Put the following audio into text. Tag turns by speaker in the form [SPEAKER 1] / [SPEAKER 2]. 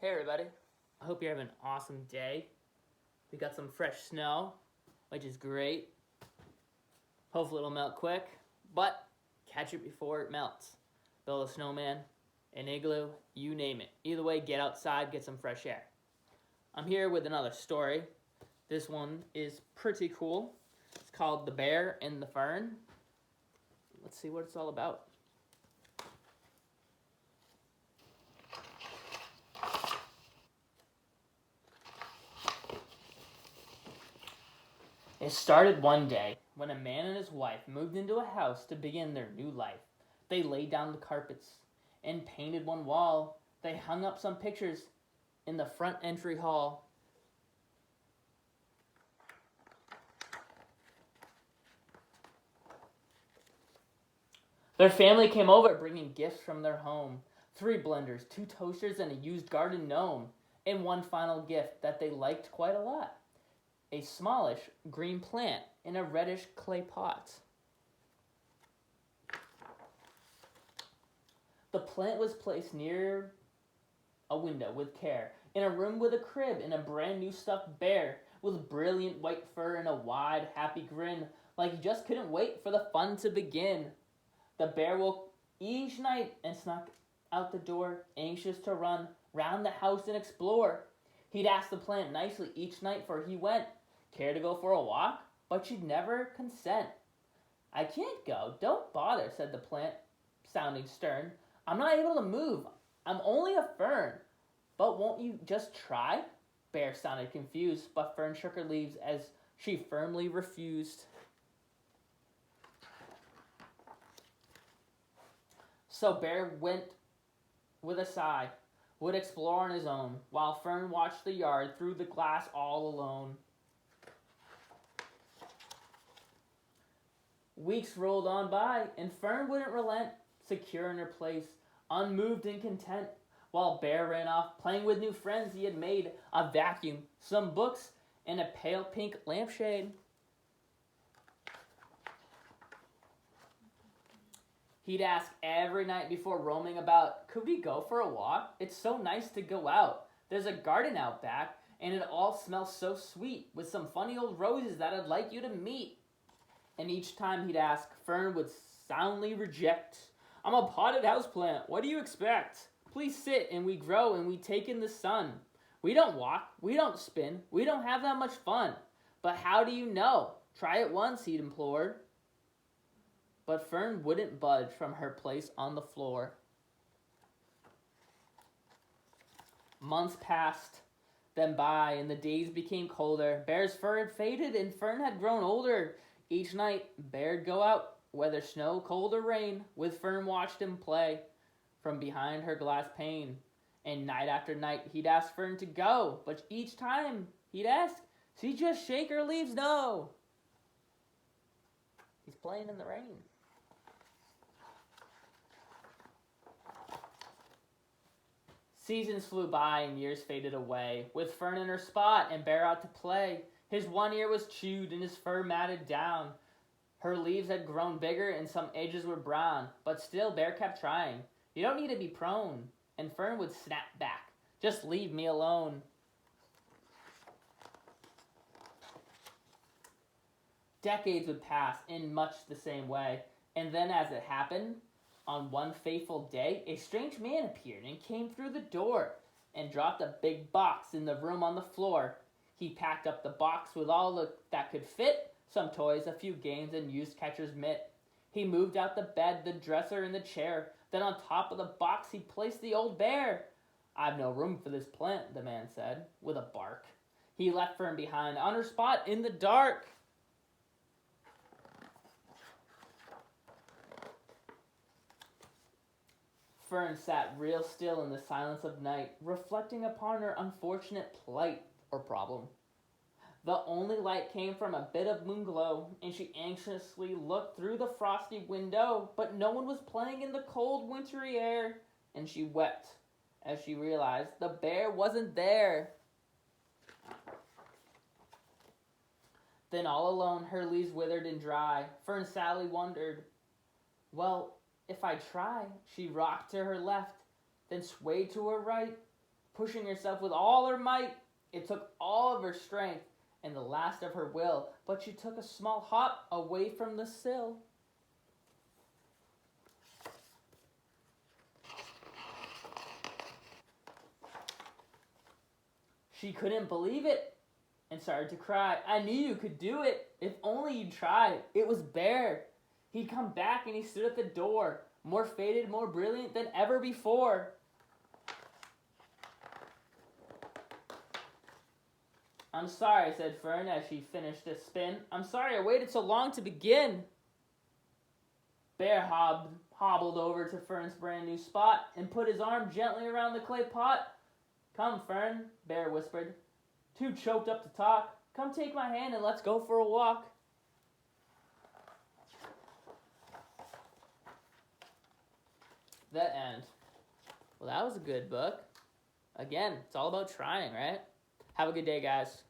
[SPEAKER 1] Hey everybody, I hope you're having an awesome day. We got some fresh snow, which is great. Hopefully it'll melt quick, but catch it before it melts. Build a snowman, an igloo, you name it. Either way, get outside, get some fresh air. I'm here with another story. This one is pretty cool. It's called The Bear and the Fern. Let's see what it's all about. It started one day when a man and his wife moved into a house to begin their new life. They laid down the carpets and painted one wall. They hung up some pictures in the front entry hall. Their family came over bringing gifts from their home. 3 blenders, 2 toasters, and a used garden gnome. And one final gift that they liked quite a lot. A smallish green plant in a reddish clay pot. The plant was placed near a window with care, in a room with a crib and a brand new stuffed bear with brilliant white fur and a wide, happy grin, like he just couldn't wait for the fun to begin. The bear woke each night and snuck out the door, anxious to run round the house and explore. He'd ask the plant nicely each night for he went. Care to go for a walk? But she'd never consent. I can't go, don't bother, said the plant, sounding stern. I'm not able to move. I'm only a fern. But won't you just try? Bear sounded confused, but Fern shook her leaves as she firmly refused. So Bear went with a sigh, would explore on his own, while Fern watched the yard through the glass all alone. Weeks rolled on by, and Fern wouldn't relent, secure in her place, unmoved and content, while Bear ran off, playing with new friends he had made, a vacuum, some books, and a pale pink lampshade. He'd ask every night before roaming about, could we go for a walk? It's so nice to go out. There's a garden out back, and it all smells so sweet, with some funny old roses that I'd like you to meet. And each time he'd ask, Fern would soundly reject. I'm a potted houseplant. What do you expect? Please sit and we grow and we take in the sun. We don't walk. We don't spin. We don't have that much fun. But how do you know? Try it once, he'd implored. But Fern wouldn't budge from her place on the floor. Months passed then by and the days became colder. Bear's fur had faded and Fern had grown older. Each night, Bear'd go out, whether snow, cold, or rain, with Fern watched him play from behind her glass pane. And night after night, he'd ask Fern to go, but each time he'd ask, she just shake her leaves no. He's playing in the rain. Seasons flew by and years faded away, with Fern in her spot and Bear out to play. His one ear was chewed and his fur matted down. Her leaves had grown bigger and some edges were brown, but still Bear kept trying. You don't need to be prone. And Fern would snap back. Just leave me alone. Decades would pass in much the same way, and then as it happened, on one fateful day, a strange man appeared and came through the door and dropped a big box in the room on the floor. He packed up the box with all that could fit, some toys, a few games, and used catcher's mitt. He moved out the bed, the dresser, and the chair. Then on top of the box he placed the old bear. I've no room for this plant, the man said, with a bark. He left Fern behind on her spot in the dark. Fern sat real still in the silence of night, reflecting upon her unfortunate plight or problem. The only light came from a bit of moon glow, and she anxiously looked through the frosty window, but no one was playing in the cold wintry air, and she wept as she realized the bear wasn't there. Then all alone, her leaves withered and dry. Fern sadly wondered, well, if I try, she rocked to her left, then swayed to her right, pushing herself with all her might. It took all of her strength and the last of her will, but she took a small hop away from the sill. She couldn't believe it and started to cry. I knew you could do it. If only you'd tried. It was Bear. He'd come back and he stood at the door, more faded, more brilliant than ever before. I'm sorry, said Fern as she finished a spin. I'm sorry I waited so long to begin. Bear hobbled over to Fern's brand new spot and put his arm gently around the clay pot. Come, Fern, Bear whispered. Too choked up to talk. Come take my hand and let's go for a walk. The end. Well, that was a good book. Again, it's all about trying, right? Have a good day, guys.